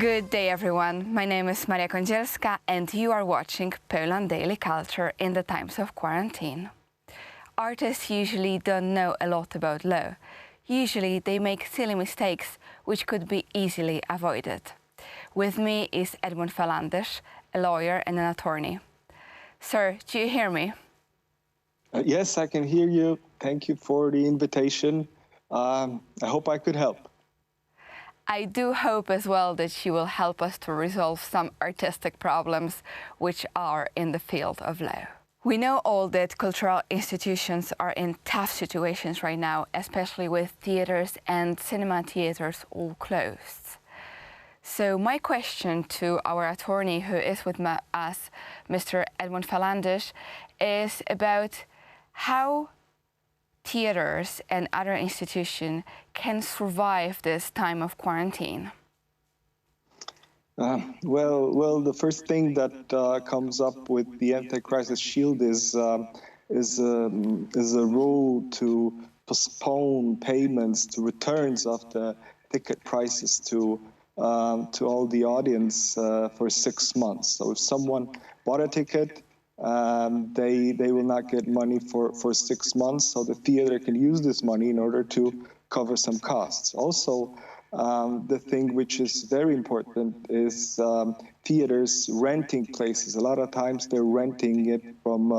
Good day, everyone. My name is Maria Kądzielska, and you are watching Poland Daily Culture in the times of quarantine. Artists usually don't know a lot about law. Usually they make silly mistakes which could be easily avoided. With me is EDMUND FALANDYSZ, a lawyer and an attorney. Sir, do you hear me? Yes, I can hear you. Thank you for the invitation. I hope I could help. I do hope as well that you will help us to resolve some artistic problems which are in the field of law. We know all that cultural institutions are in tough situations right now, especially with theaters and cinema theaters all closed. So my question to our attorney who is with us, Mr. EDMUND FALANDYSZ, is about how theaters and other institutions can survive this time of quarantine. Well, the first thing that comes up with the AntiCrisis Shield is a rule to postpone payments to returns of the ticket prices to all the audience for 6 months. So if someone bought a ticket, they will not get money for 6 months, so the theater can use this money in order to cover some costs. Also, the thing which is very important is theaters renting places. A lot of times they're renting it from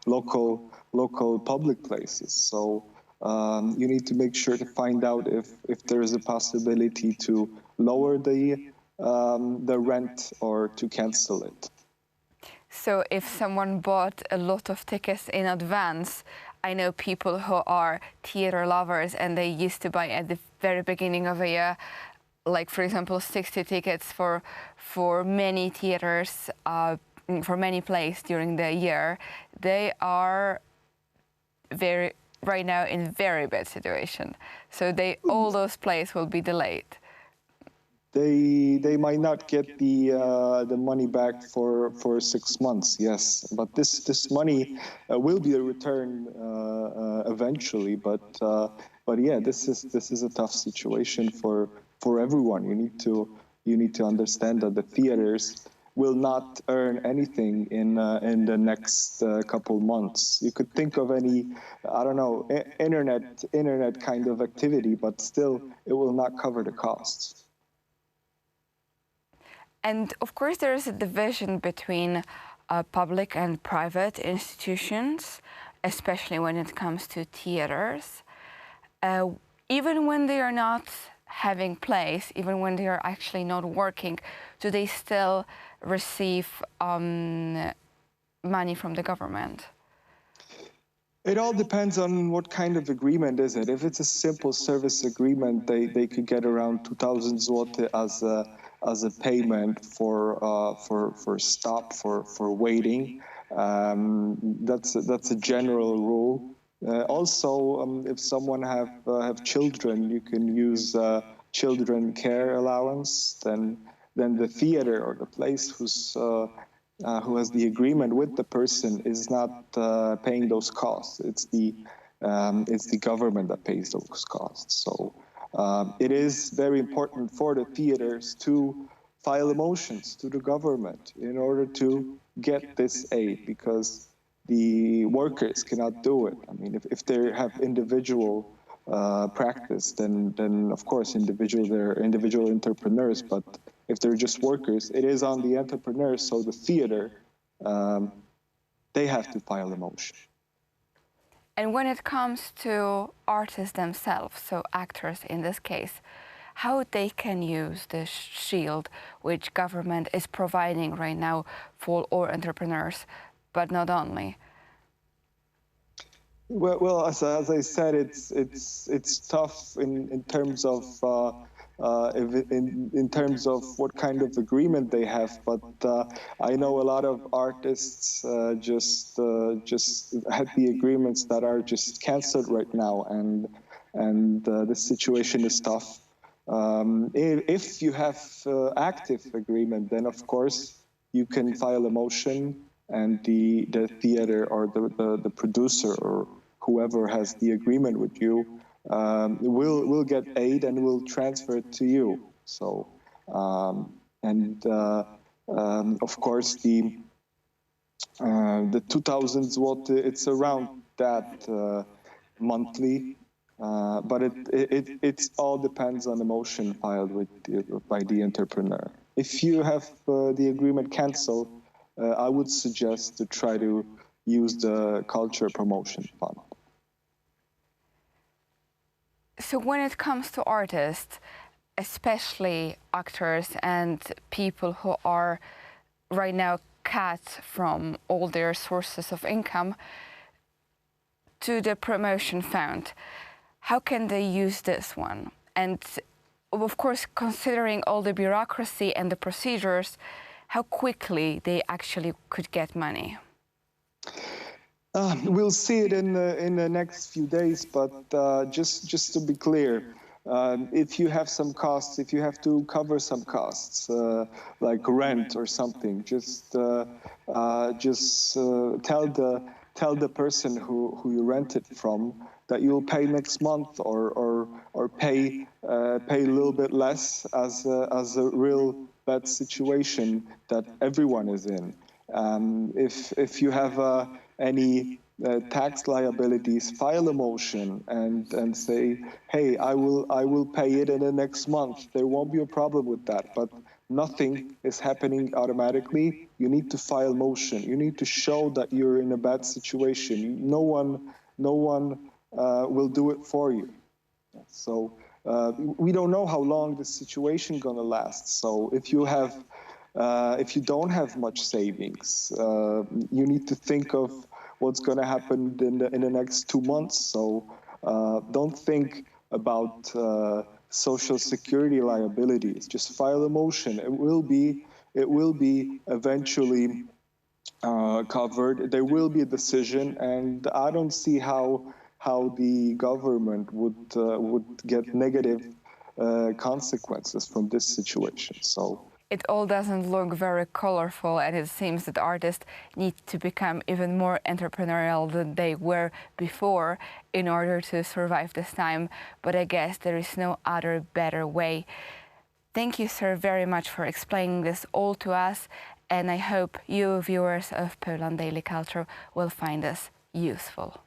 local public places. So you need to make sure to find out if there is a possibility to lower the rent or to cancel it. So if someone bought a lot of tickets in advance, I know people who are theater lovers and they used to buy at the very beginning of a year, like for example 60 tickets for many theaters, for many plays during the year. They are right now in very bad situation. So all those plays will be delayed. They might not get the money back for 6 months, yes, but this money will be a return eventually. But yeah, this is a tough situation for everyone. You need to understand that the theaters will not earn anything in the next couple months. You could think of any, I don't know, internet kind of activity, but still it will not cover the costs. And of course, there is a division between public and private institutions, especially when it comes to theaters. Even when they are not having plays, even when they are actually not working, do they still receive money from the government? It all depends on what kind of agreement is it. If it's a simple service agreement, they could get around 2,000 zloty as a payment for waiting. That's a general rule. Also, if someone have children, you can use children care allowance. Then the theater or the place who has the agreement with the person is not paying those costs. It's the government that pays those costs. So it is very important for the theaters to file motions to the government in order to get this aid, because the workers cannot do it. I mean, if they have individual practice, then of course they're individual entrepreneurs. But if they're just workers, it is on the entrepreneurs. So the theater, they have to file a motion. And when it comes to artists themselves, so actors in this case, how they can use this shield which government is providing right now for all entrepreneurs, but not only? Well, as I said, it's tough in terms of in terms of what kind of agreement they have. But I know a lot of artists just had the agreements that are just canceled right now, and the situation is tough. If you have active agreement, then of course you can file a motion, and the theater or the producer or whoever has the agreement with you will get aid and will transfer it to you. So And of course, the 2,000 zloty, it's around that monthly, but it all depends on the motion filed by the entrepreneur. If you have the agreement canceled, I would suggest to try to use the culture promotion fund. So when it comes to artists, especially actors and people who are right now cut from all their sources of income to the promotion fund, how can they use this one? And of course, considering all the bureaucracy and the procedures, how quickly they actually could get money? We'll see it in the next few days, but just to be clear, if you have some costs, if you have to cover some costs, like rent or something, just tell the person who you rent it from that you'll pay next month, or pay a little bit less as a real bad situation that everyone is in. If you have any tax liabilities, file a motion and say, hey, I will pay it in the next month. There won't be a problem with that. But nothing is happening automatically. You need to file motion. You need to show that you're in a bad situation. No one will do it for you. So we don't know how long this situation gonna last. So if you don't have much savings, you need to think of what's going to happen in the next 2 months. So don't think about social security liabilities. Just file a motion. It will be eventually covered. There will be a decision, and I don't see how the government would get negative consequences from this situation. So it all doesn't look very colorful, and it seems that artists need to become even more entrepreneurial than they were before in order to survive this time. But I guess there is no other better way. Thank you, sir, very much for explaining this all to us, and I hope you, viewers of Poland Daily Culture, will find this useful.